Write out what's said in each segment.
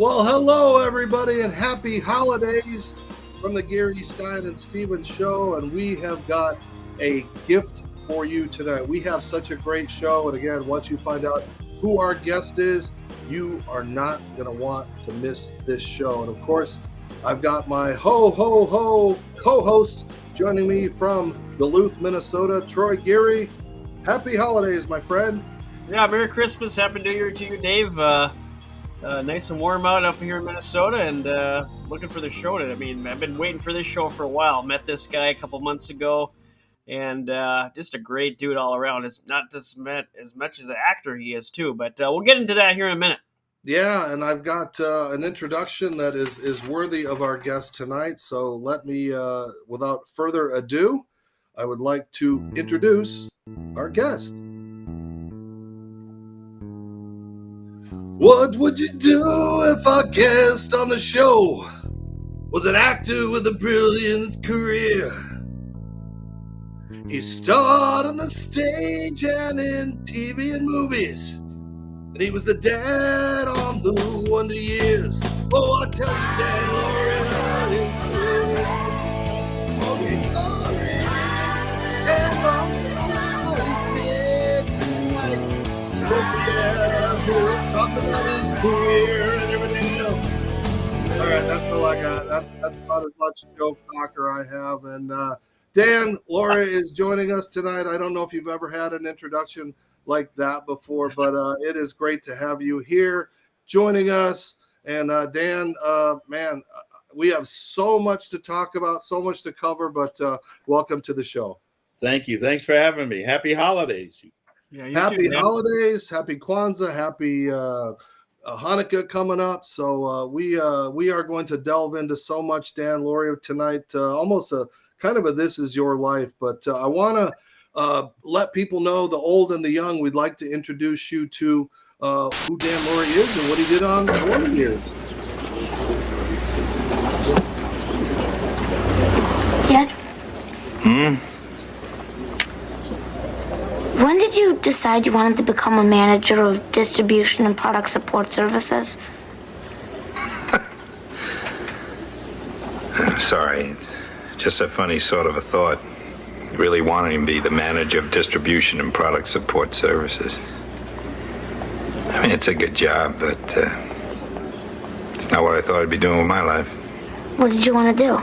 Well, hello, everybody, and happy holidays from the Geary Stein Stevens Show. And we have got a gift for you tonight. We have such a great show. And again, once you find out who our guest is, you are not going to want to miss this show. And of course, I've got my co-host joining me from Duluth, Minnesota, Troy Geary. Happy holidays, my friend. Yeah, Merry Christmas, Happy New Year to you, Dave. Nice and warm out up here in Minnesota, and looking for the show. I mean, I've been waiting for this show for a while. Met this guy a couple months ago, and just a great dude all around. It's not just met as much as an actor he is too, but we'll get into that here in a minute. Yeah, and I've got an introduction that is worthy of our guest tonight. So let me, without further ado, I would like to introduce our guest. What would you do if our guest on the show was an actor with a brilliant career? He starred on the stage and in TV and movies, and he was the dad on the Wonder Years. Oh, I tell you, Dan Lauria is good. Oh, he's sorry. Dan Lauria is dead tonight. So, yeah, we'll talk about his career and everything else. All right, that's all I got. That's about as much joke talker I have. And Dan Lauria is joining us tonight. I don't know if you've ever had an introduction like that before, but it is great to have you here joining us. And Dan, man, we have so much to talk about, so much to cover, but welcome to the show. Thank you. Thanks for having me. Happy holidays. Yeah, happy holidays, happy Kwanzaa, happy Hanukkah coming up. So we are going to delve into so much, Dan Lauria, tonight, almost a kind of a This Is Your Life. But I want to let people know, the old and the young, we'd like to introduce you to who Dan Lauria is and what he did on Wonder Years. Dad? When did you decide you wanted to become a manager of distribution and product support services? I'm sorry. It's just a funny sort of a thought. Really wanting to be the manager of distribution and product support services. I mean, it's a good job, but it's not what I thought I'd be doing with my life. What did you want to do?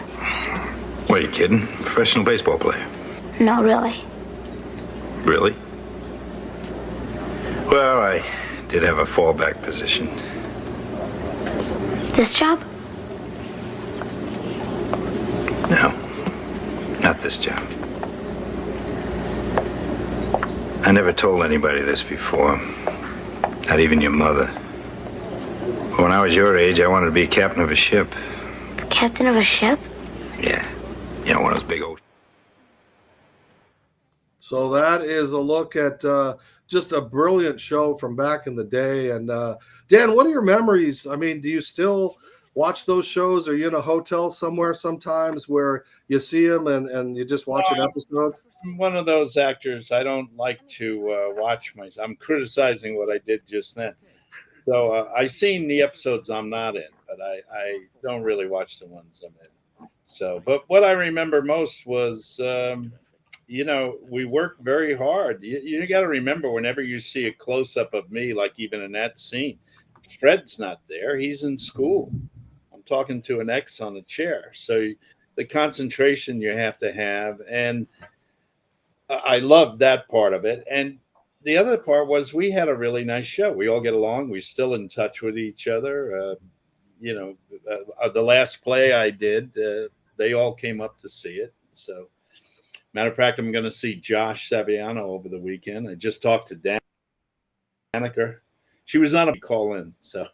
What, are you kidding? Professional baseball player. No, really. Really? Well, I did have a fallback position. This job? No, not this job. I never told anybody this before, not even your mother. But when I was your age, I wanted to be a captain of a ship. The captain of a ship? Yeah, you know, one of those big old... So that is a look at just a brilliant show from back in the day. And Dan, what are your memories? I mean, do you still watch those shows? Are you in a hotel somewhere sometimes where you see them and you just watch an episode? I'm one of those actors. I don't like to watch myself. I'm criticizing what I did just then. So I've seen the episodes I'm not in, but I don't really watch the ones I'm in. So, but what I remember most was... you know, we worked very hard. You got to remember, whenever you see a close-up of me, like even in that scene, Fred's not there. He's in school. I'm talking to an ex on a chair. So the concentration you have to have. And I loved that part of it. And the other part was we had a really nice show. We all get along. We're still in touch with each other. You know, the last play I did, they all came up to see it. So... matter of fact, I'm going to see Josh Saviano over the weekend. I just talked to Danica. She was on a call in. So,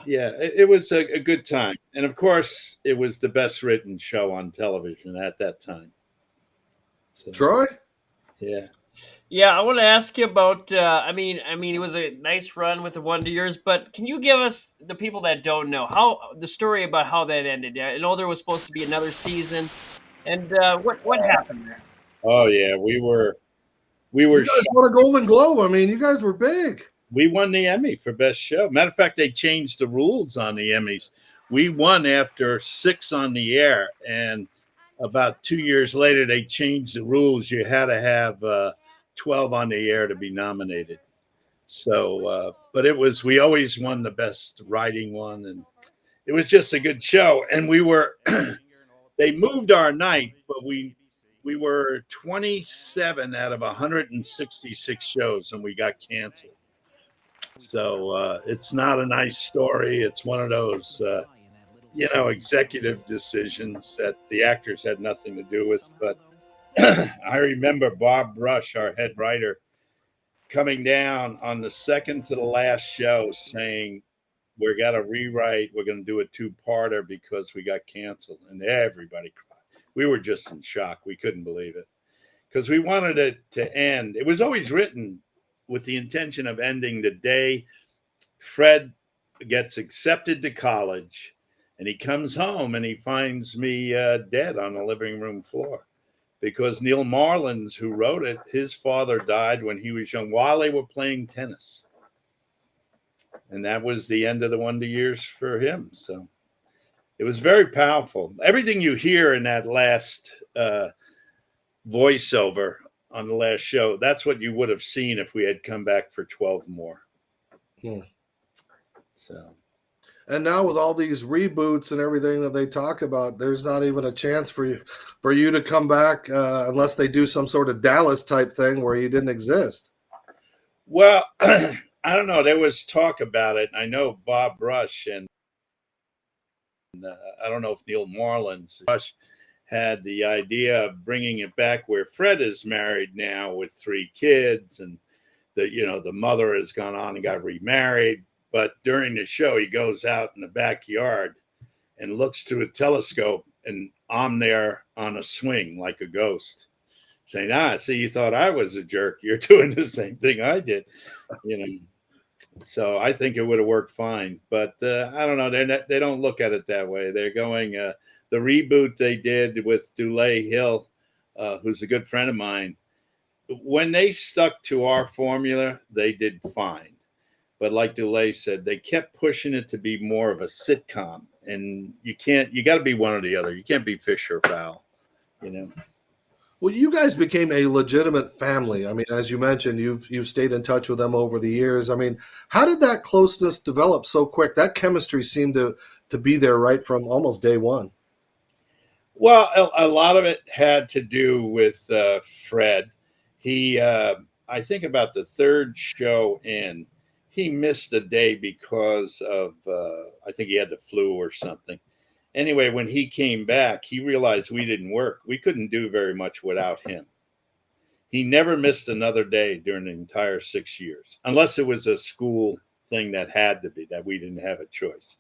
yeah, it was a good time. And, of course, it was the best written show on television at that time. So, Troy? Yeah. Yeah, I want to ask you about. I mean, it was a nice run with the Wonder Years, but can you give us, the people that don't know, the story about how that ended? I know there was supposed to be another season. And what happened there? Oh yeah, we were. You guys won a Golden Globe. I mean, you guys were big. We won the Emmy for Best Show. Matter of fact, they changed the rules on the Emmys. We won after 6 on the air, and about 2 years later, they changed the rules. You had to have 12 on the air to be nominated. So, but we always won the best writing one, and it was just a good show. And we were, they moved our night, but we were 27 out of 166 shows, and we got canceled. So it's not a nice story. It's one of those, executive decisions that the actors had nothing to do with. But I remember Bob Rush, our head writer, coming down on the second to the last show saying, "We got to rewrite. We're going to do a 2-parter because we got canceled." And everybody cried. We were just in shock. We couldn't believe it because we wanted it to end. It was always written with the intention of ending the day Fred gets accepted to college, and he comes home and he finds me dead on the living room floor. Because Neil Marlins, who wrote it, his father died when he was young while they were playing tennis. And that was the end of the Wonder Years for him. So it was very powerful. Everything you hear in that last voiceover on the last show, that's what you would have seen if we had come back for 12 more. So. And now with all these reboots and everything that they talk about, there's not even a chance for you to come back unless they do some sort of Dallas type thing where you didn't exist. Well, I don't know. There was talk about it. I know Bob Rush and I don't know if Neil Marlins had the idea of bringing it back where Fred is married now with 3 kids, and the mother has gone on and got remarried. But during the show, he goes out in the backyard and looks through a telescope, and I'm there on a swing like a ghost, saying, "See, you thought I was a jerk. You're doing the same thing I did." So I think it would have worked fine. But I don't know. They don't look at it that way. They're going the reboot they did with Dulé Hill, who's a good friend of mine. When they stuck to our formula, they did fine. But like Dulé said, they kept pushing it to be more of a sitcom. And you got to be one or the other. You can't be fish or fowl, Well, you guys became a legitimate family. I mean, as you mentioned, you've stayed in touch with them over the years. I mean, how did that closeness develop so quick? That chemistry seemed to be there right from almost day one. Well, a lot of it had to do with Fred. He, I think about the 3rd show in, he missed a day because of, I think he had the flu or something. Anyway, when he came back, he realized we didn't work. We couldn't do very much without him. He never missed another day during the entire 6 years, unless it was a school thing that had to be, that we didn't have a choice.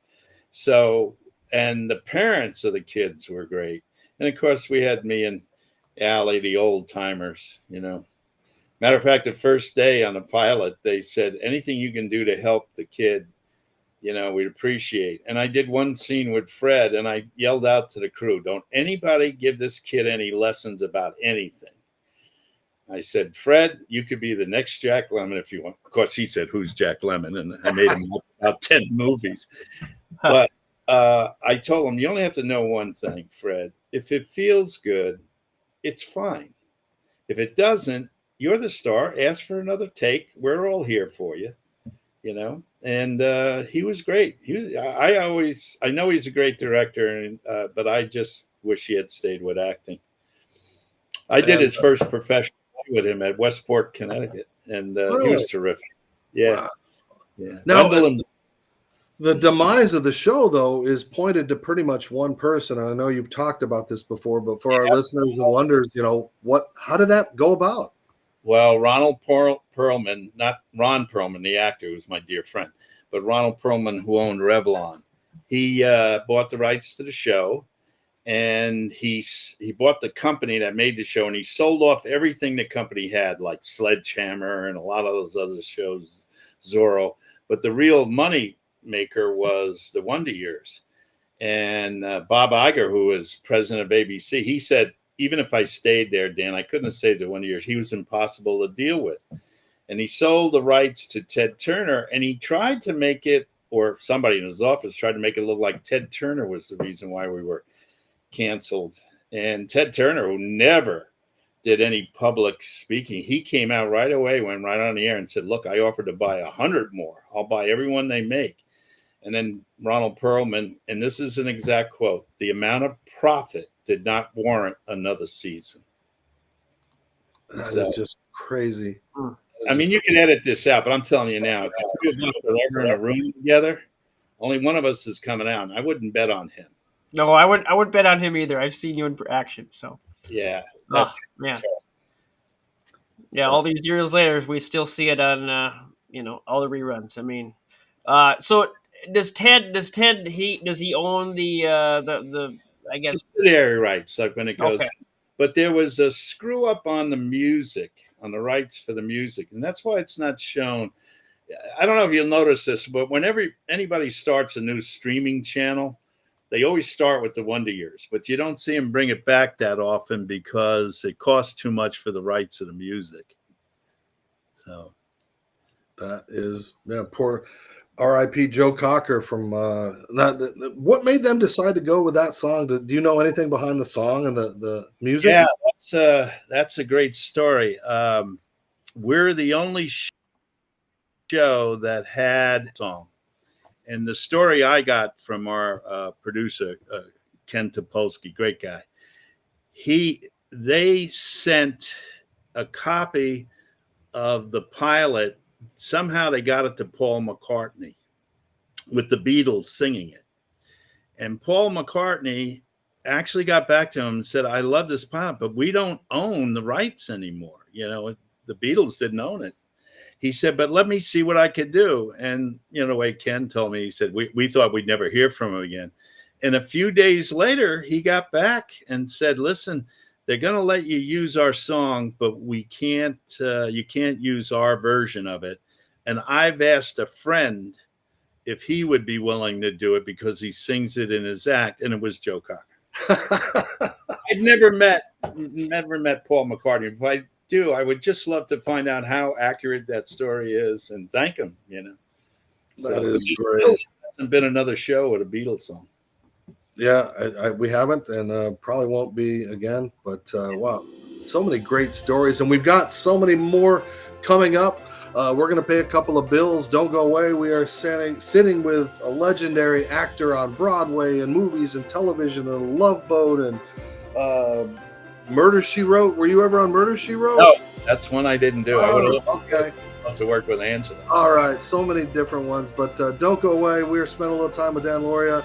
So, and the parents of the kids were great. And of course, we had me and Allie, the old timers, Matter of fact, the first day on the pilot, they said, anything you can do to help the kid, we'd appreciate. And I did one scene with Fred, and I yelled out to the crew, "Don't anybody give this kid any lessons about anything." I said, "Fred, you could be the next Jack Lemmon if you want." Of course, he said, "Who's Jack Lemmon?" And I made him about 10 movies. But I told him, "You only have to know one thing, Fred. If it feels good, it's fine. If it doesn't, you're the star. Ask for another take. We're all here for you." And he was great. I know he's a great director, but I just wish he had stayed with acting. I did his first professional with him at Westport, Connecticut, and really? He was terrific. Yeah. Wow. Yeah. Now, the demise of the show, though, is pointed to pretty much one person. And I know you've talked about this before, but for our listeners who wonders, how did that go about? Well, Ronald Perlman, not Ron Perlman, the actor, who's my dear friend, but Ronald Perlman, who owned Revlon. He bought the rights to the show, and he bought the company that made the show, and he sold off everything the company had, like Sledgehammer and a lot of those other shows, Zorro. But the real money maker was the Wonder Years. And Bob Iger, who was president of ABC, he said, even if I stayed there, Dan, I couldn't have stayed the Wonder Years. He was impossible to deal with. and he sold the rights to Ted Turner, and he tried to make it, or somebody in his office tried to make it look like Ted Turner was the reason why we were canceled. And Ted Turner, who never did any public speaking, he came out right away, went right on the air and said, look, I offered to buy 100 more. I'll buy every one they make. And then Ronald Perlman, and this is an exact quote, the amount of profit did not warrant another season. That is just crazy. I mean, you can edit this out, but I'm telling you now, if the two of us are ever in a room together, only one of us is coming out, and I wouldn't bet on him. No, I wouldn't bet on him either. I've seen you in action, so. Yeah. Oh, man. Yeah, all these years later, we still see it on, all the reruns. I mean, so does he own the I guess subsidiary rights, like when it goes. Okay. But there was a screw up on the music, on the rights for the music, and that's why it's not shown. I don't know if you'll notice this, but whenever anybody starts a new streaming channel, they always start with the Wonder Years, but you don't see them bring it back that often because it costs too much for the rights of the music. So that is, poor R.I.P. Joe Cocker from what made them decide to go with that song? Do you know anything behind the song and the music? Yeah, that's a great story. We're the only show that had a song. And the story I got from our producer, Ken Topolsky, great guy, they sent a copy of the pilot. Somehow they got it to Paul McCartney with the Beatles singing it. And Paul McCartney actually got back to him and said, I love this pilot, but we don't own the rights anymore. The Beatles didn't own it. He said, but let me see what I could do. And, the way Ken told me, he said, we thought we'd never hear from him again. And a few days later, he got back and said, listen, they're going to let you use our song, but you can't use our version of it. And I've asked a friend if he would be willing to do it because he sings it in his act. And it was Joe Cocker. I've never met Paul McCartney. If I do, I would just love to find out how accurate that story is and thank him, That is great. There hasn't been another show with a Beatles song. Yeah, we haven't, and probably won't be again. But wow, so many great stories, and we've got so many more coming up. We're going to pay a couple of bills. Don't go away. We are sitting with a legendary actor on Broadway and movies and television and Love Boat and Murder, She Wrote. Were you ever on Murder, She Wrote? No, that's one I didn't do. I would love to work with Angela. All right, so many different ones, but don't go away. We are spending a little time with Dan Lauria.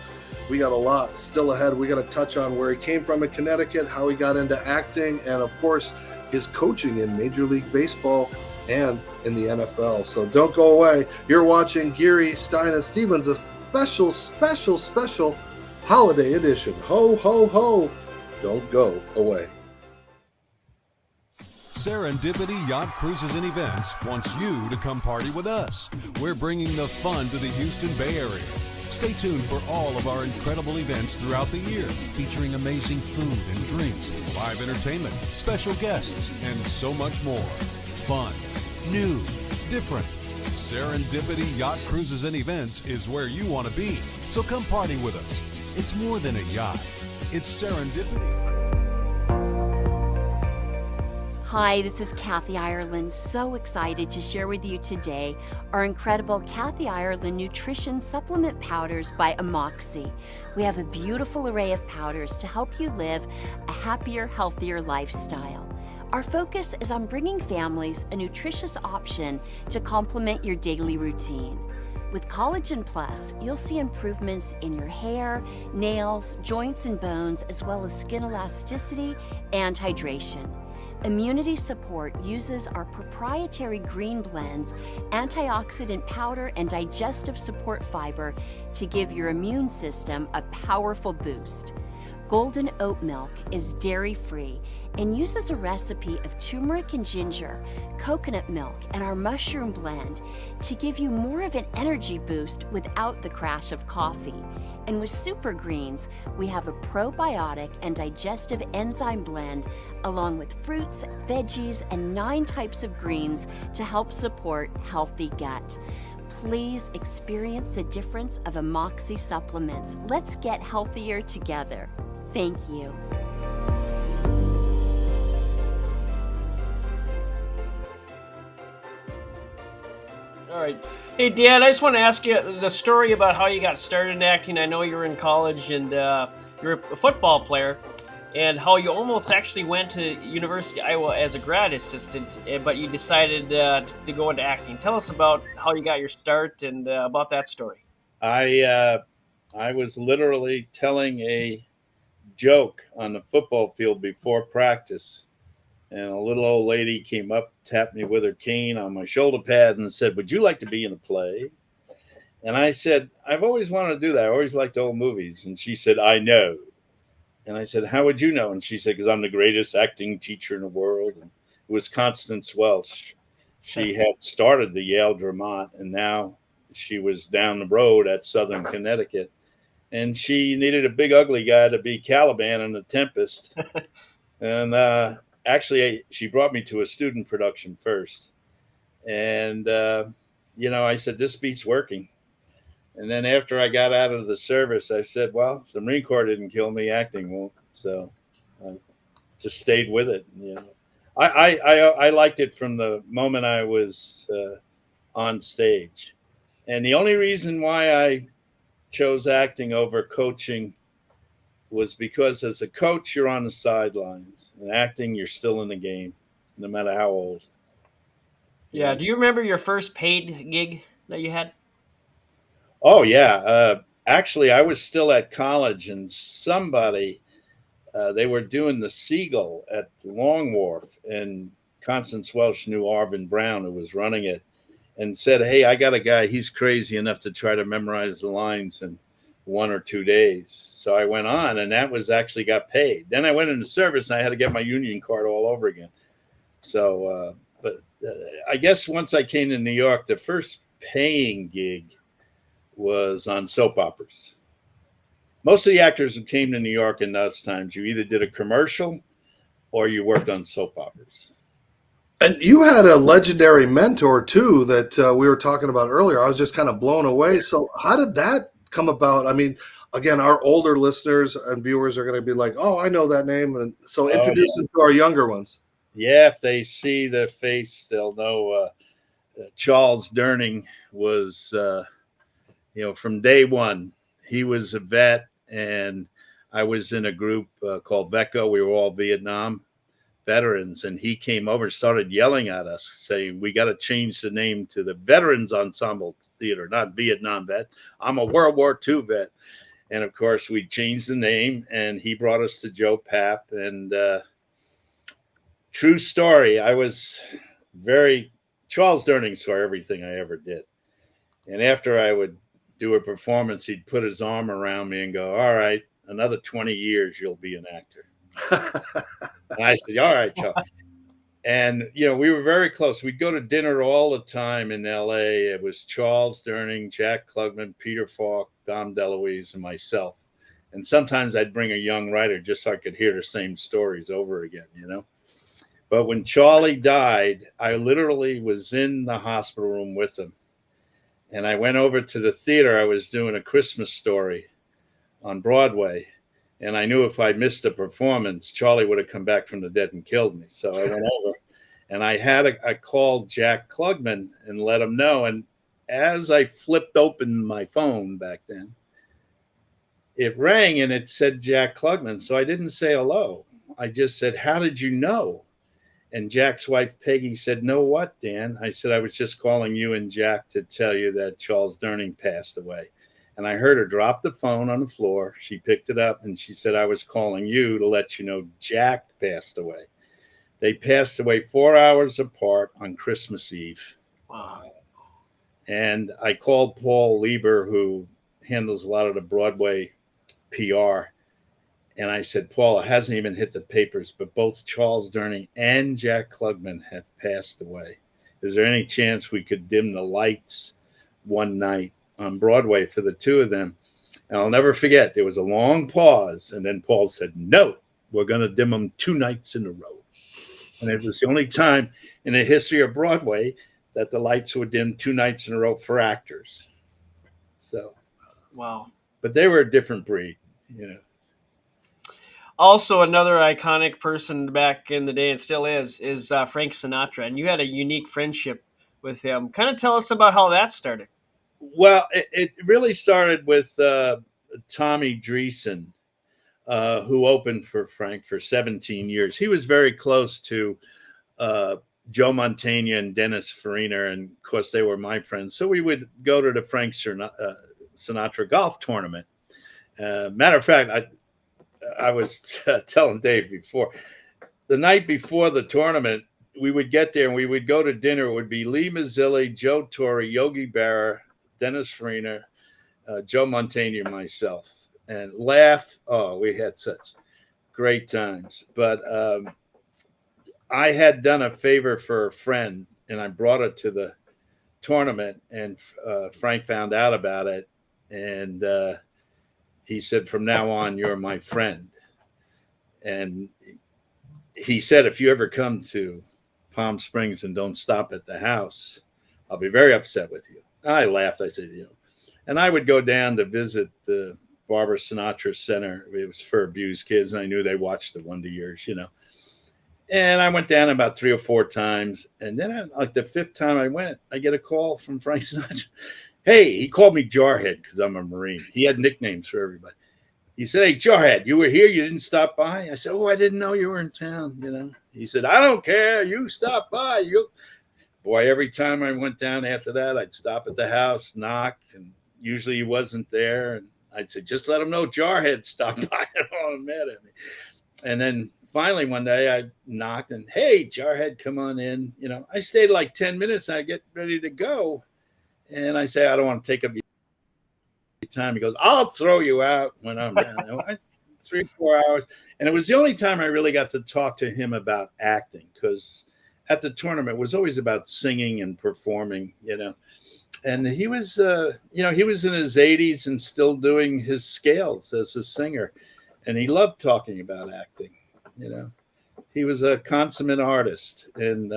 We got a lot still ahead. We got to touch on where he came from in Connecticut, how he got into acting, and of course, his coaching in Major League Baseball and in the NFL. So don't go away. You're watching Geary Stein Stevens, a special holiday edition. Ho, ho, ho. Don't go away. Serendipity Yacht Cruises and Events wants you to come party with us. We're bringing the fun to the Houston Bay Area. Stay tuned for all of our incredible events throughout the year, featuring amazing food and drinks, live entertainment, special guests, and so much more. Fun, new, different. Serendipity Yacht Cruises and Events is where you want to be. So come party with us. It's more than a yacht. It's serendipity. Hi, this is Kathy Ireland. So excited to share with you today our incredible Kathy Ireland Nutrition Supplement Powders by Amoxi. We have a beautiful array of powders to help you live a happier, healthier lifestyle. Our focus is on bringing families a nutritious option to complement your daily routine. With Collagen Plus, you'll see improvements in your hair, nails, joints, and bones, as well as skin elasticity and hydration. Immunity Support uses our proprietary green blends, antioxidant powder, and digestive support fiber to give your immune system a powerful boost. Golden oat milk is dairy-free and uses a recipe of turmeric and ginger, coconut milk, and our mushroom blend to give you more of an energy boost without the crash of coffee. And with Super Greens, we have a probiotic and digestive enzyme blend along with fruits, veggies, and 9 types of greens to help support healthy gut. Please experience the difference of Amoxi supplements. Let's get healthier together. Thank you. All right. Hey, Dan, I just want to ask you the story about how you got started in acting. I know you were in college and you're a football player, and how you almost actually went to University of Iowa as a grad assistant, but you decided to go into acting. Tell us about how you got your start and about that story. I was literally telling a joke on the football field before practice, and a little old lady came up, tapped me with her cane on my shoulder pad, and said, "Would you like to be in a play?" And I said, "I've always wanted to do that. I always liked old movies." And she said, "I know." And I said, "How would you know?" And she said, "Because I'm the greatest acting teacher in the world." And it was Constance Welsh. She had started the Yale Dramont, and now she was down the road at Southern Connecticut. And she needed a big, ugly guy to be Caliban in The Tempest. And actually, she brought me to a student production first. And, I said, "This beats working." And then after I got out of the service, I said, well, if the Marine Corps didn't kill me, acting won't. So I just stayed with it. I liked it from the moment I was on stage. And the only reason why I chose acting over coaching was because as a coach, you're on the sidelines. And acting, you're still in the game, no matter how old. Yeah. Do you remember your first paid gig that you had? Oh, yeah. Actually, I was still at college, and somebody, they were doing the Seagull at Long Wharf, and Constance Welsh knew Arvin Brown, who was running it, and said, "Hey, I got a guy. He's crazy enough to try to memorize the lines in 1 or 2 days." So I went on, and that was actually got paid. Then I went into service, and I had to get my union card all over again. So, I guess once I came to New York, the first paying gig was on soap operas. Most of the actors who came to New York in those times, you either did a commercial or you worked on soap operas. And you had a legendary mentor, too, that we were talking about earlier. I was just kind of blown away. So how did that come about? I mean, again, our older listeners and viewers are going to be like, "Oh, I know that name." And so introduce them to our younger ones. Yeah, if they see the face, they'll know Charles Durning was, from day one. He was a vet, and I was in a group called VECO. We were all Vietnam veterans, and he came over and started yelling at us, saying, "We got to change the name to the Veterans Ensemble Theater, not Vietnam vet. I'm a World War II vet." And of course, we changed the name, and he brought us to Joe Papp. And true story, Charles Durning saw everything I ever did. And after I would do a performance, he'd put his arm around me and go, "All right, another 20 years, you'll be an actor." And I said, "All right, Charles." And, we were very close. We'd go to dinner all the time in LA. It was Charles Durning, Jack Klugman, Peter Falk, Dom DeLuise, and myself. And sometimes I'd bring a young writer just so I could hear the same stories over again, But when Charlie died, I literally was in the hospital room with him. And I went over to the theater. I was doing A Christmas Story on Broadway. And I knew if I missed a performance, Charlie would have come back from the dead and killed me. So I went over, and I called Jack Klugman and let him know. And as I flipped open my phone back then, it rang and it said Jack Klugman. So I didn't say hello. I just said, "How did you know?" And Jack's wife, Peggy, said, "Know what, Dan?" I said, "I was just calling you and Jack to tell you that Charles Durning passed away." And I heard her drop the phone on the floor. She picked it up and she said, "I was calling you to let you know Jack passed away." They passed away 4 hours apart on Christmas Eve. Wow. And I called Paul Lieber, who handles a lot of the Broadway PR. And I said, Paul, it hasn't even hit the papers, but both Charles Durning and Jack Klugman have passed away. Is there any chance we could dim the lights one night on Broadway for the two of them? And I'll never forget, there was a long pause. And then Paul said, no, we're going to dim them 2 nights in a row. And it was the only time in the history of Broadway that the lights were dimmed 2 nights in a row for actors. So, wow. But they were a different breed, you know. Also, another iconic person back in the day, and still is Frank Sinatra. And you had a unique friendship with him. Kind of tell us about how that started. Well, it really started with Tommy Dreesen, who opened for Frank for 17 years. He was very close to Joe Mantegna and Dennis Farina, and of course they were my friends. So we would go to the Frank Sinatra golf tournament. Matter of fact, I was telling Dave before, the night before the tournament, we would get there and we would go to dinner. It would be Lee Mazzilli, Joe Torre, Yogi Berra, Dennis Farina, Joe Mantegna, myself, and laugh. Oh, we had such great times. But I had done a favor for a friend, and I brought it to the tournament, and Frank found out about it, and he said, from now on, you're my friend. And he said, if you ever come to Palm Springs and don't stop at the house, I'll be very upset with you. I laughed. I said, you know, and I would go down to visit the Barbara Sinatra Center. It was for abused kids, and I knew they watched the Wonder Years, you know. And I went down about 3 or 4 times. And then, like the 5th time I went, I get a call from Frank Sinatra. Hey, he called me Jarhead because I'm a Marine. He had nicknames for everybody. He said, hey, Jarhead, you were here? You didn't stop by? I said, oh, I didn't know you were in town, you know. He said, I don't care. You stop by. Boy, every time I went down after that, I'd stop at the house, knock, and usually he wasn't there. And I'd say, just let him know Jarhead stopped by and all mad at me. And then finally one day I knocked and, hey, Jarhead, come on in. You know, I stayed like 10 minutes. And I get ready to go. And I say, I don't want to take up your time. He goes, I'll throw you out when I'm down. 3 or 4 hours. And it was the only time I really got to talk to him about acting, because at the tournament it was always about singing and performing, you know. And he was, you know, he was in his 80s and still doing his scales as a singer. And he loved talking about acting, you know. He was a consummate artist. And,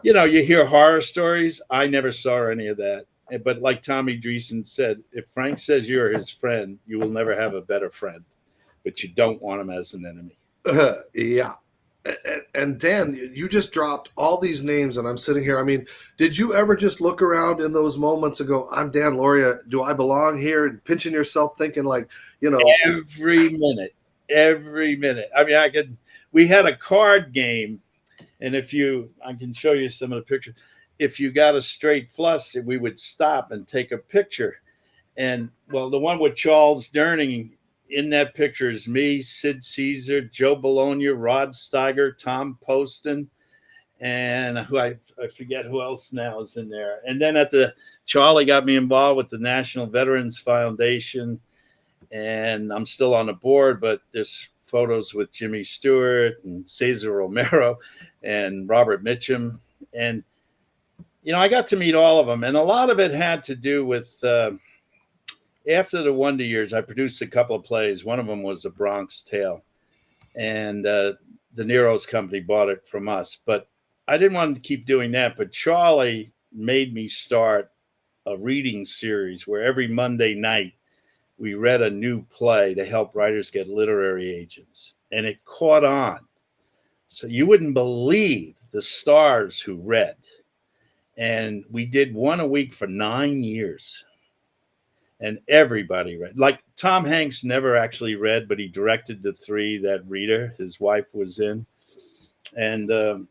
you know, you hear horror stories. I never saw any of that. But like Tommy Dreesen said, if Frank says you're his friend, you will never have a better friend. But you don't want him as an enemy. Yeah. And Dan, you just dropped all these names, and I'm sitting here. I mean, did you ever just look around in those moments and go, I'm Dan Lauria. Do I belong here? And pinching yourself thinking like, you know. Every minute. I mean, we had a card game. And I can show you some of the pictures. If you got a straight flush, we would stop and take a picture. And, well, the one with Charles Durning, in that picture is me, Sid Caesar, Joe Bologna, Rod Steiger, Tom Poston, and I forget who else now is in there. And then Charlie got me involved with the National Veterans Foundation, and I'm still on the board, but there's photos with Jimmy Stewart and Cesar Romero and Robert Mitchum. And, you know, I got to meet all of them. And a lot of it had to do with, after the Wonder Years, I produced a couple of plays. One of them was A Bronx Tale. And De Niro's company bought it from us. But I didn't want to keep doing that. But Charlie made me start a reading series where every Monday night we read a new play to help writers get literary agents. And it caught on. So you wouldn't believe the stars who read. And we did one a week for 9 years. And everybody read. Like Tom Hanks never actually read, but he directed the 3 that Rita, his wife, was in. And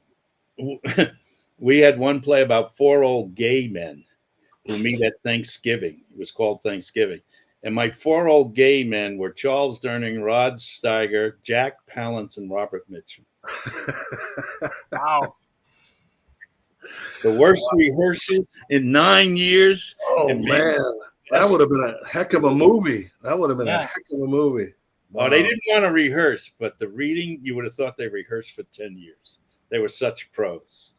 we had one play about 4 old gay men who meet at Thanksgiving. It was called Thanksgiving. And my 4 old gay men were Charles Durning, Rod Steiger, Jack Palance, and Robert Mitchum. Wow. The worst rehearsal in 9 years. Oh, man. That would have been a heck of a movie. That would have been a heck of a movie. Wow. Oh, they didn't want to rehearse, but the reading, you would have thought they rehearsed for 10 years. They were such pros.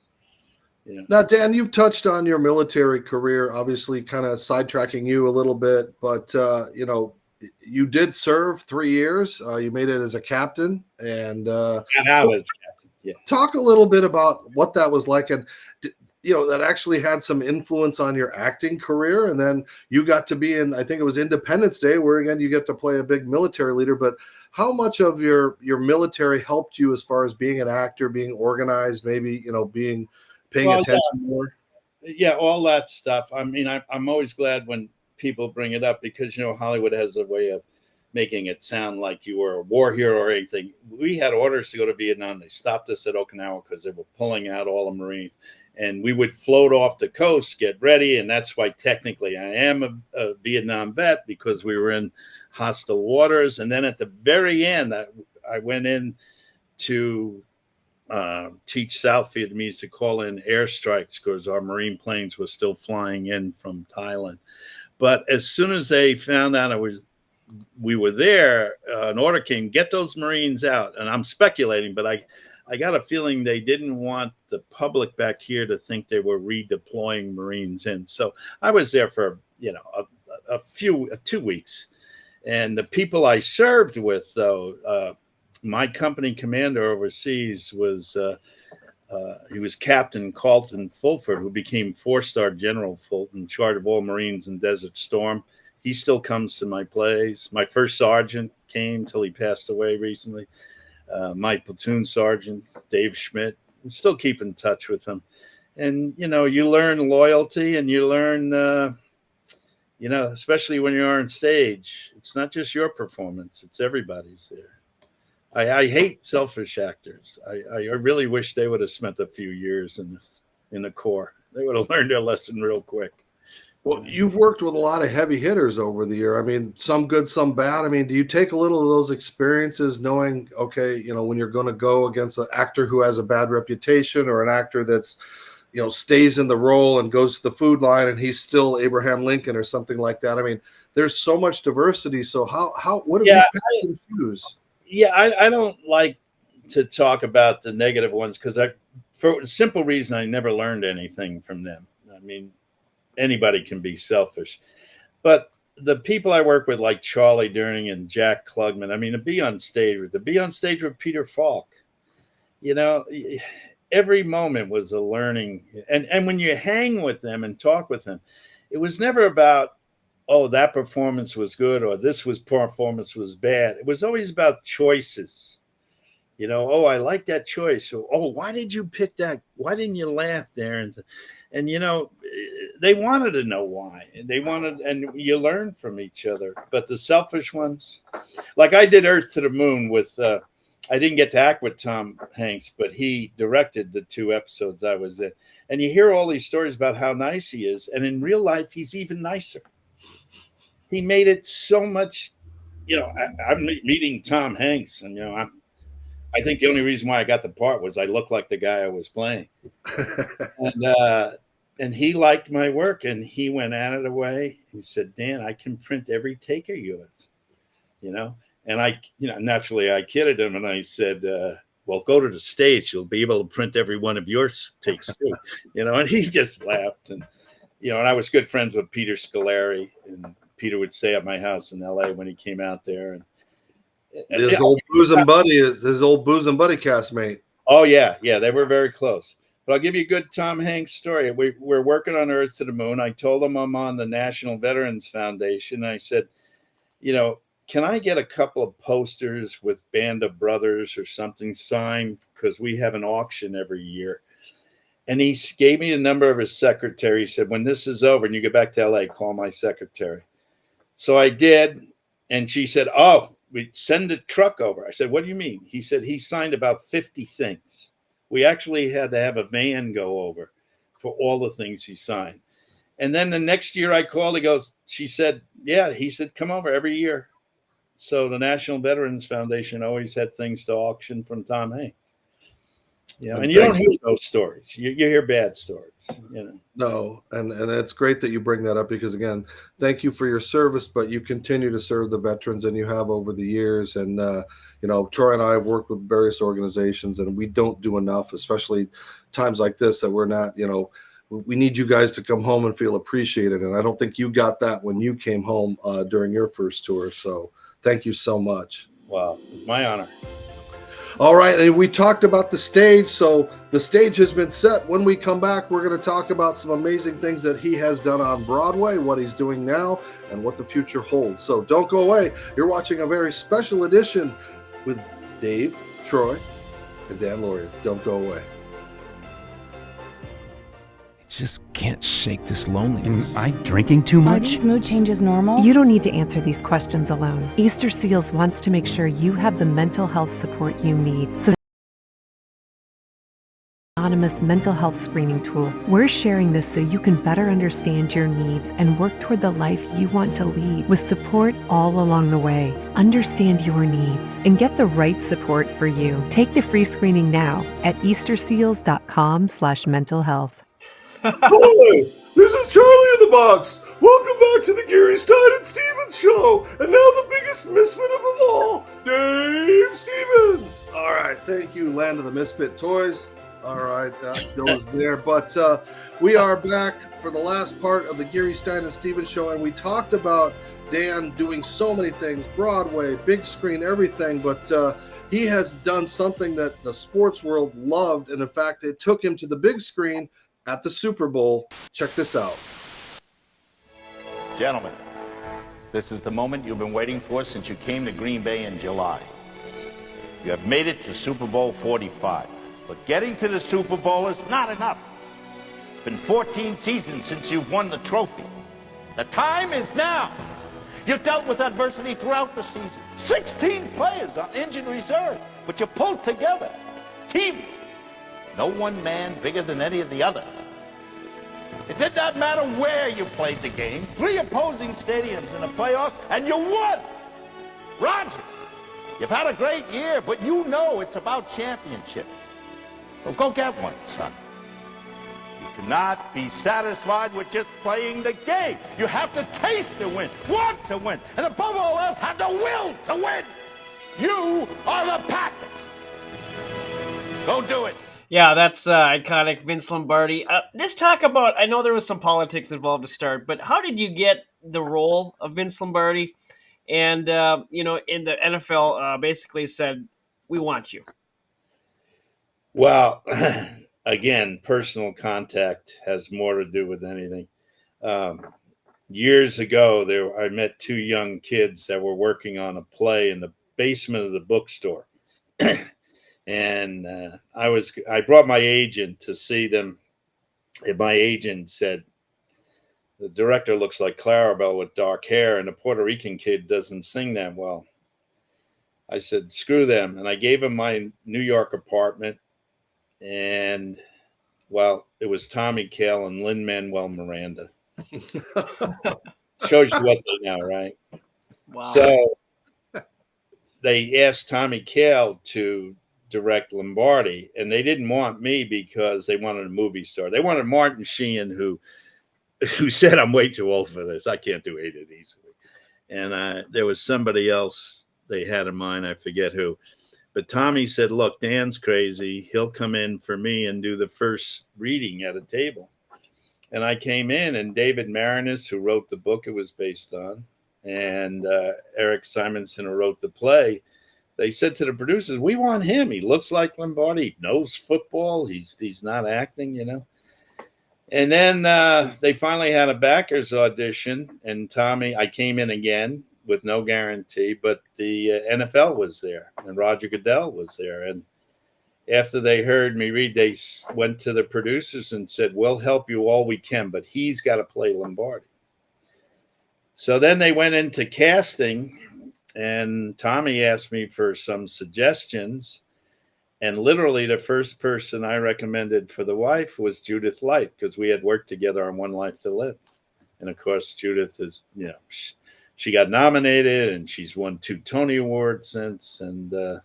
You know? Now, Dan, you've touched on your military career, obviously kind of sidetracking you a little bit, but, you did serve 3 years. You made it as a captain. And I was captain. Yeah. Talk a little bit about what that was like. And, that actually had some influence on your acting career. And then you got to be in, I think it was Independence Day, where again, you get to play a big military leader. But how much of your military helped you as far as being an actor, being organized, maybe, paying attention more? Yeah, all that stuff. I mean, I'm always glad when people bring it up because, Hollywood has a way of making it sound like you were a war hero or anything. We had orders to go to Vietnam. They stopped us at Okinawa because they were pulling out all the Marines. And we would float off the coast, get ready. And that's why technically I am a Vietnam vet, because we were in hostile waters. And then at the very end, I went in to teach South Vietnamese to call in airstrikes because our Marine planes were still flying in from Thailand. But as soon as they found out we were there, an order came, get those Marines out. And I'm speculating, but I got a feeling they didn't want the public back here to think they were redeploying Marines in. So I was there for, a few 2 weeks. And the people I served with, though, my company commander overseas was, he was Captain Carlton Fulford, who became 4-star General Fulton, in charge of all Marines in Desert Storm. He still comes to my plays. My first sergeant came till he passed away recently. My platoon sergeant, Dave Schmidt, we still keep in touch with him. And, you learn loyalty and you learn, especially when you're on stage, it's not just your performance, it's everybody's there. I hate selfish actors. I really wish they would have spent a few years in the Corps. They would have learned their lesson real quick. Well, you've worked with a lot of heavy hitters over the year. I mean, some good, some bad. I mean, do you take a little of those experiences knowing, okay, when you're going to go against an actor who has a bad reputation or an actor that's, stays in the role and goes to the food line and he's still Abraham Lincoln or something like that? I mean, there's so much diversity. So what have you picked and choose? Yeah, I don't like to talk about the negative ones because for a simple reason, I never learned anything from them. I mean, anybody can be selfish, but the people I work with, like Charlie Durning and Jack Klugman, I mean, to be on stage with Peter Falk, every moment was a learning. And when you hang with them and talk with them, it was never about, oh, that performance was good or this performance was bad. It was always about choices. Oh, I like that choice. Oh, why did you pick that? Why didn't you laugh there? And they wanted to know why. And you learn from each other. But the selfish ones, like I did Earth to the Moon with, I didn't get to act with Tom Hanks, but he directed the 2 episodes I was in. And you hear all these stories about how nice he is. And in real life, he's even nicer. He made it so much, I'm meeting Tom Hanks and, I think the only reason why I got the part was I looked like the guy I was playing. And he liked my work and he went out of the way. He said, Dan, I can print every take of yours, and I, naturally I kidded him and I said, well, go to the stage. You'll be able to print every one of your takes too, and he just laughed. And, and I was good friends with Peter Scolari, and Peter would stay at my house in LA when he came out there. And his old bosom buddy castmate. Oh yeah. They were very close. But I'll give you a good Tom Hanks story. We're working on Earth to the Moon. I told him I'm on the National Veterans Foundation. I said, can I get a couple of posters with Band of Brothers or something signed? Because we have an auction every year. And he gave me the number of his secretary. He said, when this is over and you get back to LA, call my secretary. So I did. And she said, oh, we send a truck over. I said, what do you mean? He said he signed about 50 things. We actually had to have a van go over for all the things he signed. And then the next year I called, she said, yeah, he said, come over every year. So the National Veterans Foundation always had things to auction from Tom Hanks. Yeah, and you don't hear those stories. You hear bad stories, you know. No, and it's great that you bring that up because, again, thank you for your service, but you continue to serve the veterans, and you have over the years. And, Troy and I have worked with various organizations, and we don't do enough, especially times like this, that we're not, we need you guys to come home and feel appreciated. And I don't think you got that when you came home during your first tour. So thank you so much. Wow, it's my honor. All right, and we talked about the stage, so the stage has been set. When we come back, we're going to talk about some amazing things that he has done on Broadway, what he's doing now, and what the future holds. So don't go away. You're watching a very special edition with Dave, Troy, and Dan Lauria. Don't go away. Just can't shake this loneliness. Am I drinking too much? Are these mood changes normal? You don't need to answer these questions alone. Easter Seals wants to make sure you have the mental health support you need. So anonymous mental health screening tool. We're sharing this so you can better understand your needs and work toward the life you want to lead with support all along the way. Understand your needs and get the right support for you. Take the free screening now at easterseals.com/mentalhealth. Hi, this is Charlie in the Box. Welcome back to the Geary Stein Stevens Show. And now the biggest misfit of them all, Dave Stevens. All right, thank you, Land of the Misfit Toys. All right, that goes there. But we are back for the last part of the Geary Stein Stevens Show, and we talked about Dan doing so many things, Broadway, big screen, everything, but he has done something that the sports world loved, and in fact, it took him to the big screen at the Super Bowl. Check this out. Gentlemen, this is the moment you've been waiting for since you came to Green Bay in July. You have made it to Super Bowl 45, but getting to the Super Bowl is not enough. It's been 14 seasons since you've won the trophy. The time is now. You've dealt with adversity throughout the season. 16 players on injured reserve, but you pulled together. Team. No one man bigger than any of the others. It did not matter where you played the game. 3 opposing stadiums in the playoffs, and you won. Roger, you've had a great year, but you know it's about championships. So go get one, son. You cannot be satisfied with just playing the game. You have to taste the win, want to win, and above all else, have the will to win. You are the Packers. Go do it. Yeah, that's iconic, Vince Lonbardi. Let's talk about, I know there was some politics involved to start, but how did you get the role of Vince Lonbardi? And, in the NFL basically said, we want you. Well, again, personal contact has more to do with anything. Years ago, I met 2 young kids that were working on a play in the basement of the bookstore. And I brought my agent to see them. And my agent said, the director looks like Clarabelle with dark hair, and the Puerto Rican kid doesn't sing that well. I said, screw them. And I gave him my New York apartment. And, well, it was Tommy Kail and Lin-Manuel Miranda. Shows you what they know, right? Wow. So they asked Tommy Kail to direct Lonbardi, and they didn't want me because they wanted a movie star. They wanted Martin Sheen, who said, I'm way too old for this. I can't do 8 of these. And there was somebody else they had in mind. I forget who. But Tommy said, look, Dan's crazy. He'll come in for me and do the first reading at a table. And I came in, and David Marinas, who wrote the book it was based on, and Eric Simonson, who wrote the play, they said to the producers, we want him. He looks like Lonbardi. He knows football. He's not acting, And then they finally had a backers audition, and I came in again with no guarantee, but the NFL was there, and Roger Goodell was there. And after they heard me read, they went to the producers and said, we'll help you all we can, but he's got to play Lonbardi. So then they went into casting, and Tommy asked me for some suggestions. And literally the first person I recommended for the wife was Judith Light, because we had worked together on One Life to Live. And of course, Judith is, she got nominated, and she's won 2 Tony Awards since. And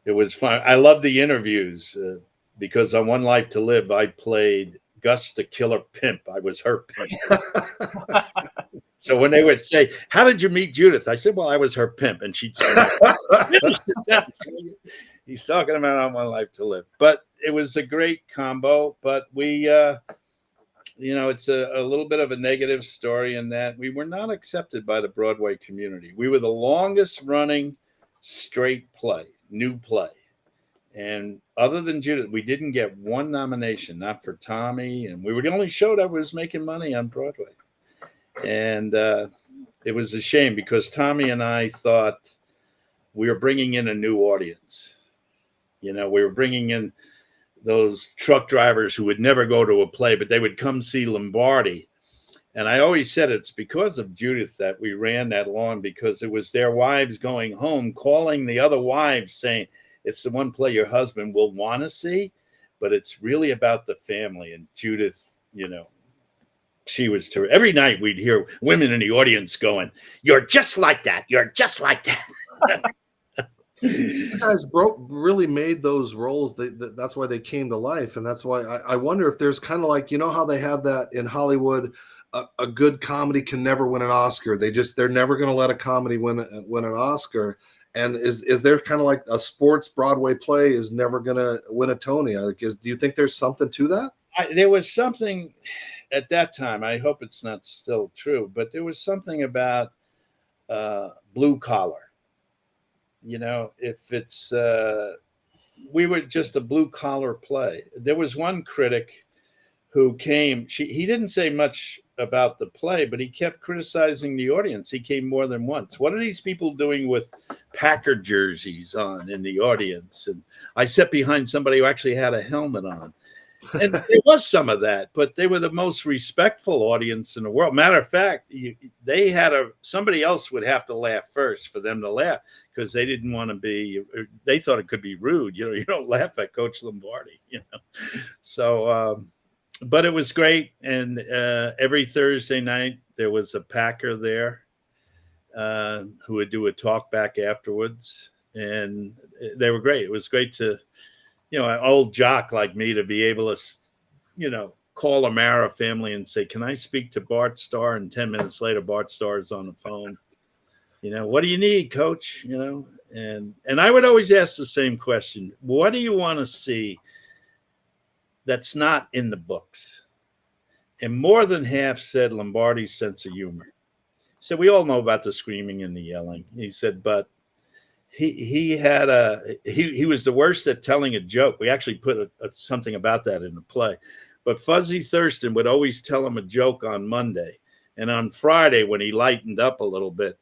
it was fun. I love the interviews because on One Life to Live, I played Gus the Killer Pimp. I was her pimp. So when they would say, "How did you meet Judith?" I said, "Well, I was her pimp," and she'd say, "Finish the sentence." He's talking about on One Life to Live, but it was a great combo. But we, it's a little bit of a negative story in that we were not accepted by the Broadway community. We were the longest running straight play, new play. And other than Judith, we didn't get one nomination, not for Tommy. And we were the only show that was making money on Broadway. And it was a shame because Tommy and I thought we were bringing in a new audience. We were bringing in those truck drivers who would never go to a play, but they would come see Lombardi. And I always said it's because of Judith that we ran that long, because it was their wives going home, calling the other wives saying, it's the one play your husband will want to see, but it's really about the family. And Judith, she was terrific. Every night we'd hear women in the audience going, "You're just like that. You're just like that." You guys really made those roles. That's why they came to life. And that's why I wonder if there's kind of like, how they have that in Hollywood, a good comedy can never win an Oscar. They're never going to let a comedy win an Oscar. And is there kind of like a sports Broadway play is never going to win a Tony? Do you think there's something to that? There was something at that time. I hope it's not still true, but there was something about blue collar. If it's we were just a blue collar play. There was one critic who came. He didn't say much about the play, but he kept criticizing the audience. He came more than once. What are these people doing with Packer jerseys on in the audience? And I sat behind somebody who actually had a helmet on. And there was some of that, but they were the most respectful audience in the world. Matter of fact, they had somebody else would have to laugh first for them to laugh, because they didn't want to be. They thought it could be rude. You don't laugh at Coach Lombardi. So, but it was great. And every Thursday night there was a Packer there who would do a talk back afterwards, and they were great. It was great to. An old jock like me to be able to, call a Mara family and say, "Can I speak to Bart Starr?" And 10 minutes later, Bart Starr is on the phone. "What do you need, Coach?" And I would always ask the same question: what do you want to see that's not in the books? And more than half said Lombardi's sense of humor. So we all know about the screaming and the yelling. He said, but he was the worst at telling a joke. We actually put something about that in the play. But Fuzzy Thurston would always tell him a joke on Monday. And on Friday, when he lightened up a little bit,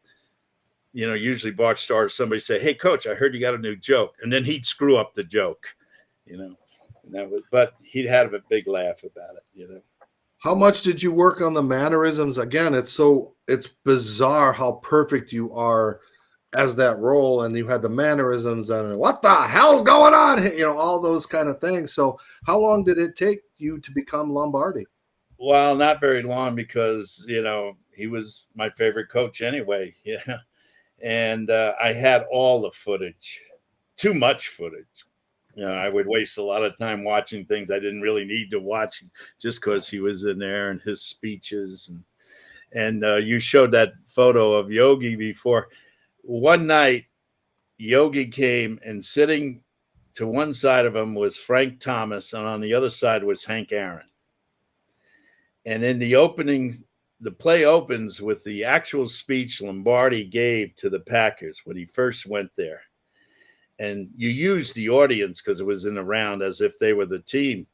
usually Bart Starr or somebody say, "Hey, Coach, I heard you got a new joke." And then he'd screw up the joke, but he'd have a big laugh about it, How much did you work on the mannerisms? Again, it's bizarre how perfect you are as that role, and you had the mannerisms and what the hell's going on, all those kind of things. So how long did it take you to become Lombardi? Well, not very long, because he was my favorite coach anyway. And I had all the footage, too much footage. I would waste a lot of time watching things I didn't really need to watch just because he was in there and his speeches. And you showed that photo of Yogi before. One night, Yogi came, and sitting to one side of him was Frank Thomas, and on the other side was Hank Aaron. And in the opening, the play opens with the actual speech Lombardi gave to the Packers when he first went there. And you used the audience, because it was in the round, as if they were the team.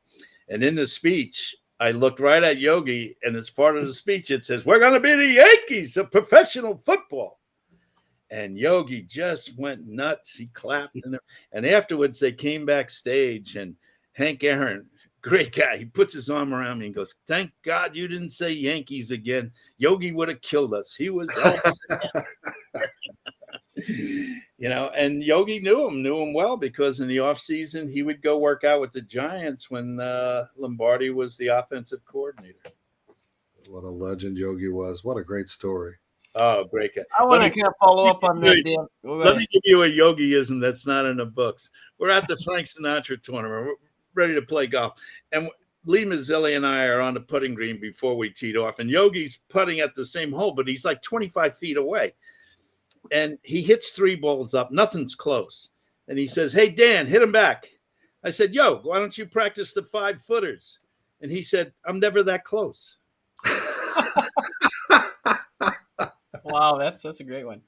And in the speech, I looked right at Yogi, and as part of the speech, it says, "We're going to be the Yankees of professional football." And Yogi just went nuts. He clapped. And afterwards, they came backstage, and Hank Aaron, great guy, he puts his arm around me and goes, "Thank God you didn't say Yankees again. Yogi would have killed us. He was and Yogi knew him well, because in the offseason, he would go work out with the Giants when Lombardi was the offensive coordinator. What a legend Yogi was. What a great story. Oh, great guy. I want to kind of follow up on that, Dan. Let me give you a yogiism that's not in the books. We're at the Frank Sinatra tournament. We're ready to play golf. And Lee Mazzilli and I are on the putting green before we teed off. And Yogi's putting at the same hole, but he's like 25 feet away. And he hits 3 balls up. Nothing's close. And he says, "Hey, Dan, hit him back." I said, "Yo, why don't you practice the 5-footers?" And he said, "I'm never that close." Wow, that's a great one.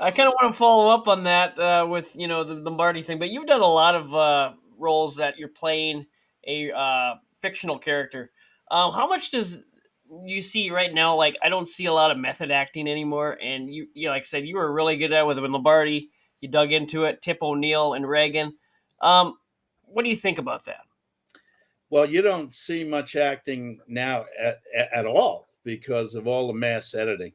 I kind of want to follow up on that with the Lombardi thing, but you've done a lot of roles that you're playing a fictional character. How much does you see right now? Like, I don't see a lot of method acting anymore, and you like I said, you were really good at it with Lombardi. You dug into it, Tip O'Neill and Reagan. What do you think about that? Well, you don't see much acting now at all because of all the mass editing.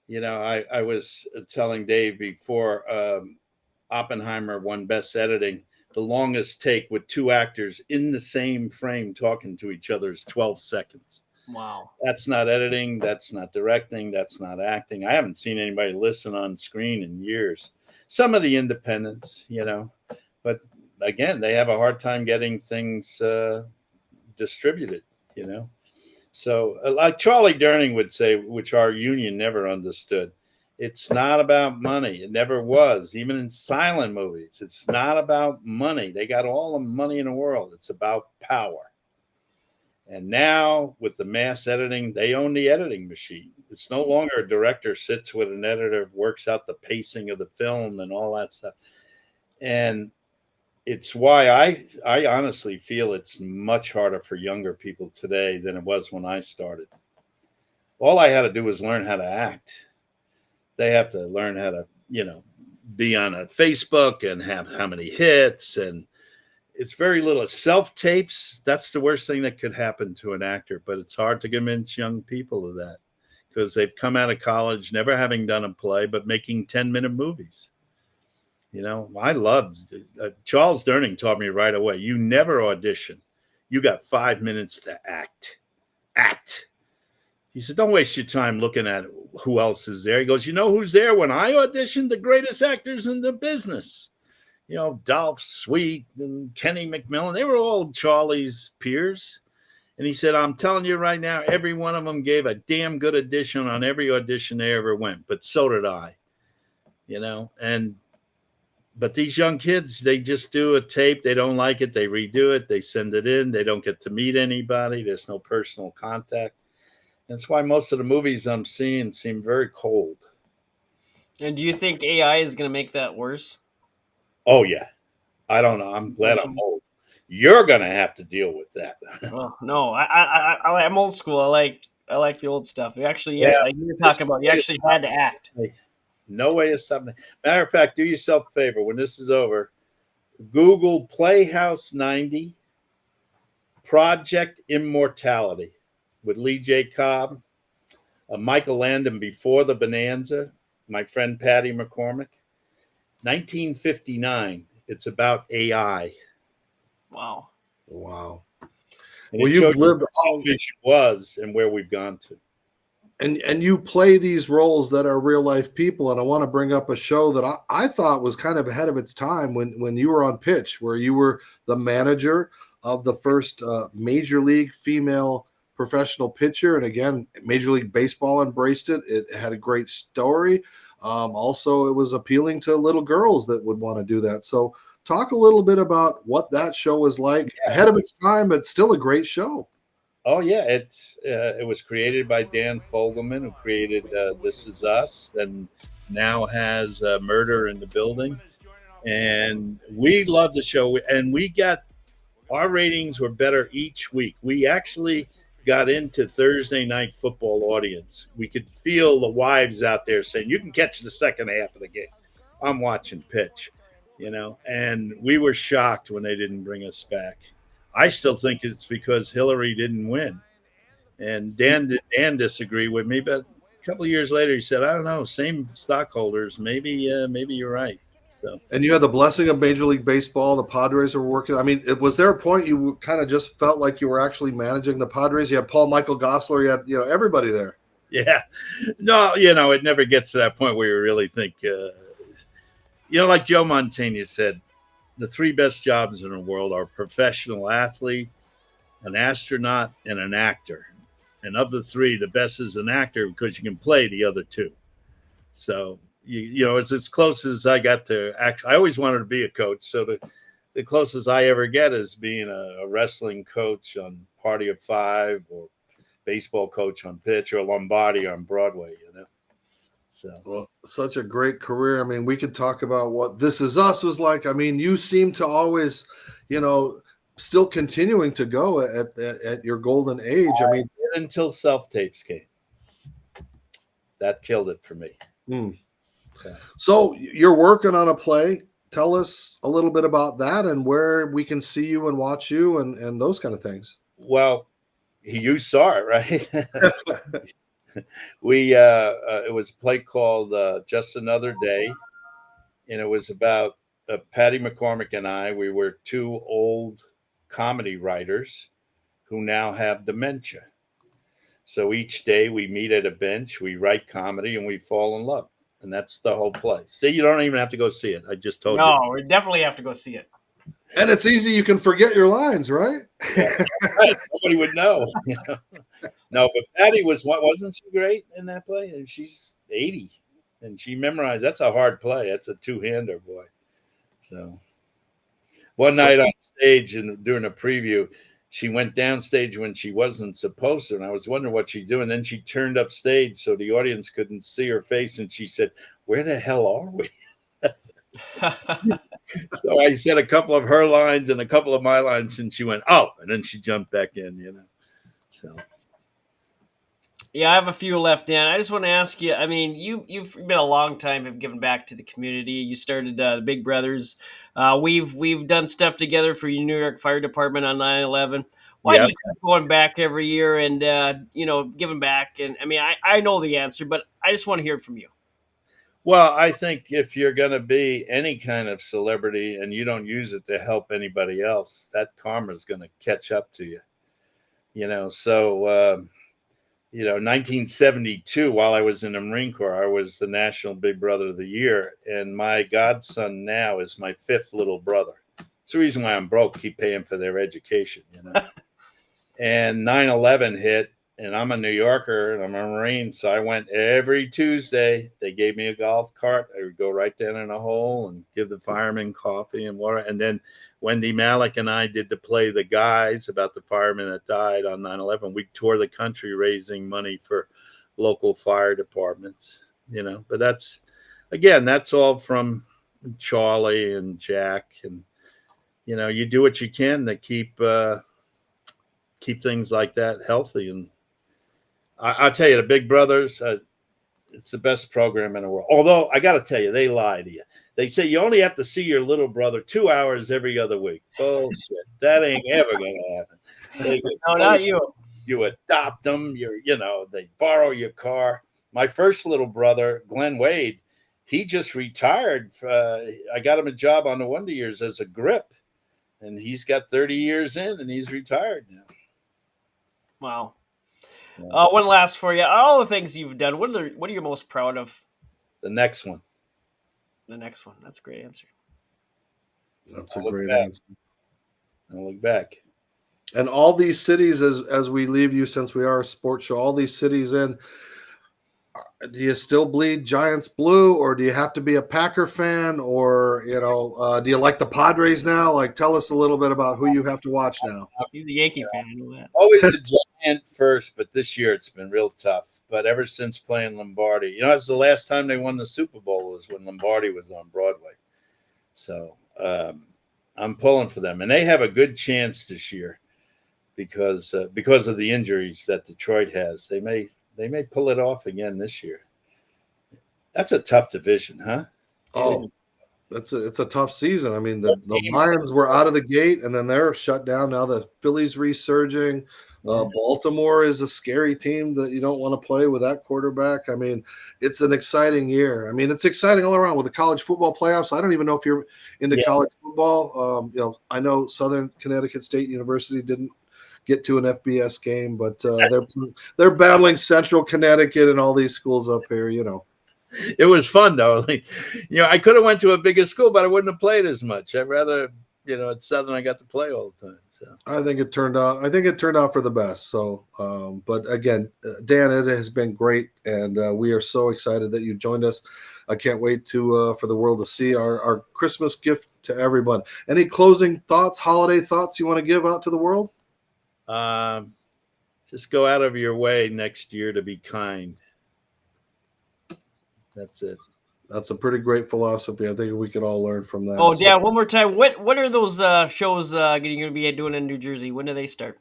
I was telling Dave before Oppenheimer won Best Editing, the longest take with 2 actors in the same frame talking to each other is 12 seconds. Wow. That's not editing. That's not directing. That's not acting. I haven't seen anybody listen on screen in years. Some of the independents, but again, they have a hard time getting things distributed, So like Charlie Durning would say, which our union never understood, it's not about money. It never was. Even in silent movies, it's not about money. They got all the money in the world. It's about power. And now with the mass editing, they own the editing machine. It's no longer a director sits with an editor, works out the pacing of the film and all that stuff. And it's why I honestly feel it's much harder for younger people today than it was when I started. All I had to do was learn how to act. They have to learn how to, be on a Facebook and have how many hits. And it's very little self-tapes. That's the worst thing that could happen to an actor. But it's hard to convince young people of that because they've come out of college never having done a play, but making 10-minute movies. I loved Charles Durning taught me right away. You never audition. You got 5 minutes to act. He said, don't waste your time looking at who else is there. He goes, you know who's there when I auditioned? The greatest actors in the business. Dolph Sweet and Kenny McMillan. They were all Charlie's peers. And he said, I'm telling you right now, every one of them gave a damn good audition on every audition they ever went. But so did I. But these young kids, they just do a tape. They don't like it. They redo it. They send it in. They don't get to meet anybody. There's no personal contact. That's why most of the movies I'm seeing seem very cold. And do you think AI is going to make that worse? Oh, yeah. I don't know. I'm glad I'm old. You're going to have to deal with that. Oh, no, I'm old school. I like the old stuff. Actually, like you were talking about, you actually had to act. No way of something. Matter of fact, do yourself a favor. When this is over, Google Playhouse 90 Project Immortality with Lee J. Cobb, Michael Landon before the Bonanza, my friend Patty McCormick. 1959. It's about AI. Wow. And well, you've lived how vision was and where we've gone to. And you play these roles that are real life people. And I want to bring up a show that I thought was kind of ahead of its time when you were on Pitch, where you were the manager of the first major league female professional pitcher. And again, Major League Baseball embraced it. It had a great story. Also, it was appealing to little girls that would want to do that. So talk a little bit about what that show was like, ahead of its time, but still a great show. Oh, yeah. It was created by Dan Fogelman, who created This Is Us, and now has Murder in the Building. And we loved the show. And our ratings were better each week. We actually got into Thursday night football audience. We could feel the wives out there saying, you can catch the second half of the game. I'm watching Pitch, and we were shocked when they didn't bring us back. I still think it's because Hillary didn't win. And Dan disagreed with me, but a couple of years later, he said, I don't know, same stockholders. Maybe you're right. So. And you had the blessing of Major League Baseball. The Padres were working. I mean, was there a point you kind of just felt like you were actually managing the Padres? You had Paul Michael Gosselaar. You had everybody there. Yeah. No, it never gets to that point where you really think, like Joe Montaigne said, the three best jobs in the world are professional athlete, an astronaut, and an actor. And of the three, the best is an actor because you can play the other two. So, it's as close as I got to act. I always wanted to be a coach. So the closest I ever get is being a wrestling coach on Party of Five, or baseball coach on pitch, or Lombardi on Broadway, So, well, such a great career. I mean, we could talk about what This Is Us was like. I mean, you seem to always, still continuing to go at your golden age. I mean, until self-tapes came. That killed it for me. Okay. So you're working on a play. Tell us a little bit about that and where we can see you and watch you and those kind of things. Well, you saw it, right? It was a play called Just Another Day, and it was about Patty McCormick and I. We were two old comedy writers who now have dementia. So each day we meet at a bench, we write comedy, and we fall in love. And that's the whole play. See, you don't even have to go see it. I just told you. No, we definitely have to go see it. And it's easy. You can forget your lines, right? Right. Nobody would know. No, but Patty wasn't she great in that play? And she's 80, and she memorized. That's a hard play. That's a two-hander, boy. So one night on stage and during a preview, she went downstage when she wasn't supposed to, and I was wondering what she'd do. And then she turned up stage so the audience couldn't see her face, and she said, "Where the hell are we?" So I said a couple of her lines and a couple of my lines, and she went, "Oh," and then she jumped back in, So. Yeah, I have a few left, Dan. I just want to ask you, I mean, you've been a long time, have given back to the community. You started the Big Brothers. We've done stuff together for your New York Fire Department on 9/11. Why do you keep going back every year and, giving back? And I mean, I know the answer, but I just want to hear it from you. Well, I think if you're going to be any kind of celebrity and you don't use it to help anybody else, that karma is going to catch up to you. 1972, while I was in the Marine Corps, I was the National Big Brother of the Year. And my godson now is my fifth little brother. It's the reason why I'm broke, keep paying for their education, And 9/11 hit, and I'm a New Yorker and I'm a Marine. So I went every Tuesday. They gave me a golf cart. I would go right down in a hole and give the firemen coffee and water. And then Wendy Malick and I did the play The Guys about the firemen that died on 9/11. We toured the country raising money for local fire departments, But that's all from Charlie and Jack. And, you do what you can to keep things like that healthy. And I'll tell you, the Big Brothers, it's the best program in the world. Although I got to tell you, they lie to you. They say you only have to see your little brother 2 hours every other week. Bullshit. That ain't ever going to happen. No, not you. You adopt them. They borrow your car. My first little brother, Glenn Wade, he just retired. I got him a job on the Wonder Years as a grip, and he's got 30 years in, and he's retired now. Wow. One last for you. All the things you've done, what are you most proud of? The next one. The next one. That's a great answer. That's a great answer. I'll look back. And all these cities, as we leave you, since we are a sports show, all these cities do you still bleed Giants blue, or do you have to be a Packer fan, or, do you like the Padres now? Like, tell us a little bit about who you have to watch now. He's a Yankee fan. I know that. Always the Giant first, but this year it's been real tough. But ever since playing Lombardi, it's the last time they won the Super Bowl was when Lombardi was on Broadway. So I'm pulling for them, and they have a good chance this year because of the injuries that Detroit has. They may pull it off again this year. That's a tough division, huh? Oh, it's a tough season. I mean, the Lions were out of the gate, and then they're shut down. Now the Phillies resurging. Baltimore is a scary team that you don't want to play with that quarterback. I mean, it's an exciting year. I mean, it's exciting all around with the college football playoffs. I don't even know if you're into college football. I know Southern Connecticut State University didn't get to an FBS game, but they're battling Central Connecticut and all these schools up here, It was fun though. I could have went to a bigger school, but I wouldn't have played as much. I'd rather, at Southern, I got to play all the time. So I think it turned out for the best. So, but again, Dan, it has been great, and we are so excited that you joined us. I can't wait for the world to see our Christmas gift to everyone. Any closing thoughts, holiday thoughts you want to give out to the world? Just go out of your way next year to be kind. That's it. That's a pretty great philosophy. I think we could all learn from that. Oh, yeah. One more time. What are those shows you're going to be doing in New Jersey? When do they start?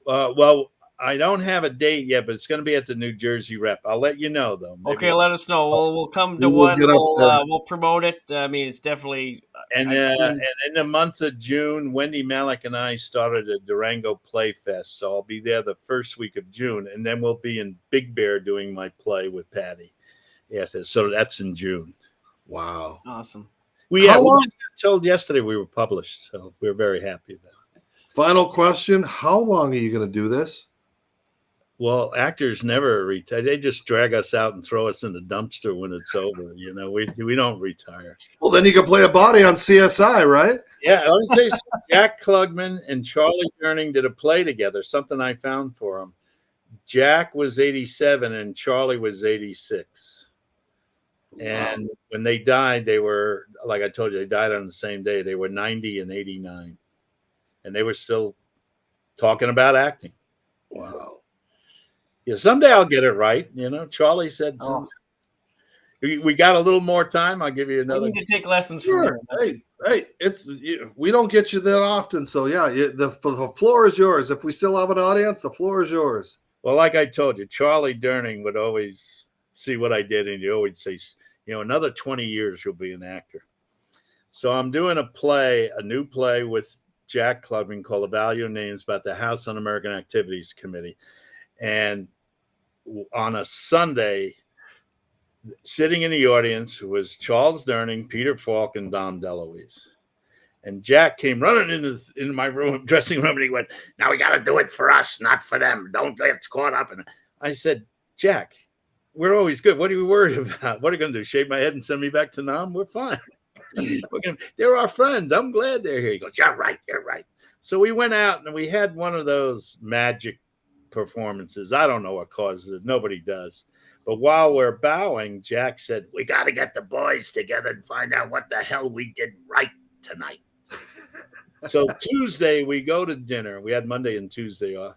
Well, I don't have a date yet, but it's going to be at the New Jersey Rep. I'll let you know, though. Maybe Okay, let us know. We'll come to one. We'll promote it. I mean, it's definitely. And in the month of June, Wendy Malick and I started a Durango Play Fest, so I'll be there the first week of June, and then we'll be in Big Bear doing my play with Patty. Yes, so that's in June. Wow. Awesome. We just got told yesterday we were published, so we're very happy about it. Final question. How long are you going to do this? Well, actors never retire. They just drag us out and throw us in the dumpster when it's over. We don't retire. Well, then you can play a body on CSI, right? Yeah, let me tell you something. Jack Klugman and Charlie Durning did a play together, something I found for them. Jack was 87 and Charlie was 86. And when they died, they were, like I told you, they died on the same day. They were 90 and 89. And they were still talking about acting. Wow. Yeah, someday I'll get it right. Charlie said we got a little more time. I'll give you another. We need to take lessons from Sure. Hey, we don't get you that often. So, yeah, the floor is yours. If we still have an audience, the floor is yours. Well, like I told you, Charlie Durning would always see what I did, and he always say, another 20 years you'll be an actor. So I'm doing a new play with Jack Klugman called The Value of Names about the House Un-American Activities Committee. And on a Sunday, sitting in the audience was Charles Durning, Peter Falk, and Dom DeLuise. And Jack came running into my dressing room, and he went, "Now we got to do it for us, not for them. Don't get caught up." And I said, "Jack, we're always good. What are you worried about? What are you going to do? Shave my head and send me back to Nam? We're fine. They're our friends. I'm glad they're here." He goes, "You're right. You're right." So we went out and we had one of those magic performances. I don't know what causes it. Nobody does. But while we're bowing, Jack said, "We got to get the boys together and find out what the hell we did right tonight." So Tuesday we go to dinner. We had Monday and Tuesday off.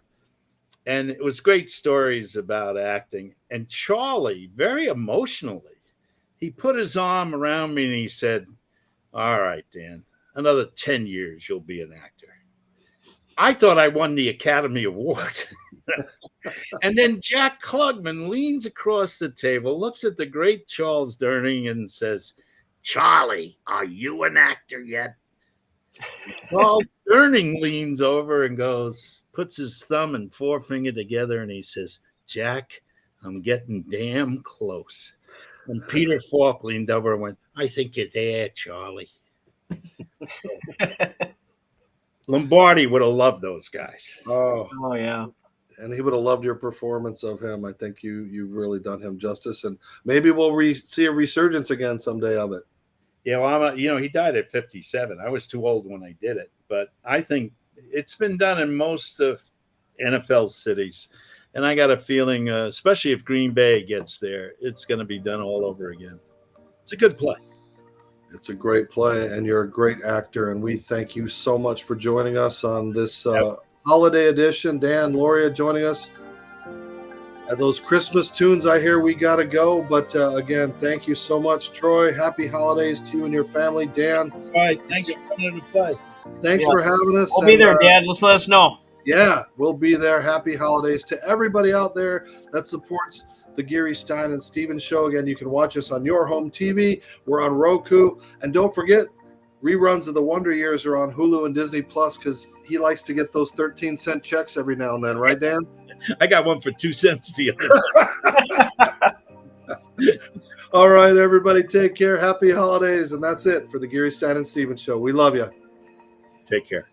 And it was great stories about acting. And Charlie, very emotionally, he put his arm around me and he said, "All right, Dan, another 10 years, you'll be an actor." I thought I won the Academy Award. And then Jack Klugman leans across the table, looks at the great Charles Durning and says, "Charlie, are you an actor yet?" Charles Durning leans over and puts his thumb and forefinger together and he says, "Jack, I'm getting damn close." And Peter Falk leaned over and went, "I think you're there, Charlie." So, Lombardi would have loved those guys. Oh, yeah. And he would have loved your performance of him. I think you've really done him justice. And maybe we'll see a resurgence again someday of it. Yeah, well, he died at 57. I was too old when I did it. But I think it's been done in most of NFL cities. And I got a feeling, especially if Green Bay gets there, it's going to be done all over again. It's a good play. It's a great play, and you're a great actor. And we thank you so much for joining us on this holiday edition. Dan Lauria joining us. And those Christmas tunes, I hear we got to go. But again, thank you so much, Troy. Happy holidays to you and your family. Dan. All right. Thanks for coming to play. Thanks for having us. We'll be there, Dad. Let's let us know. Yeah, we'll be there. Happy holidays to everybody out there that supports the Geary Stein and Stevens Show. Again, you can watch us on your home TV. We're on Roku. And don't forget, reruns of the Wonder Years are on Hulu and Disney Plus because he likes to get those 13-cent checks every now and then. Right, Dan? I got one for 2 cents the other day. All right, everybody, take care. Happy holidays. And that's it for the Geary Stein and Stevens Show. We love you. Take care.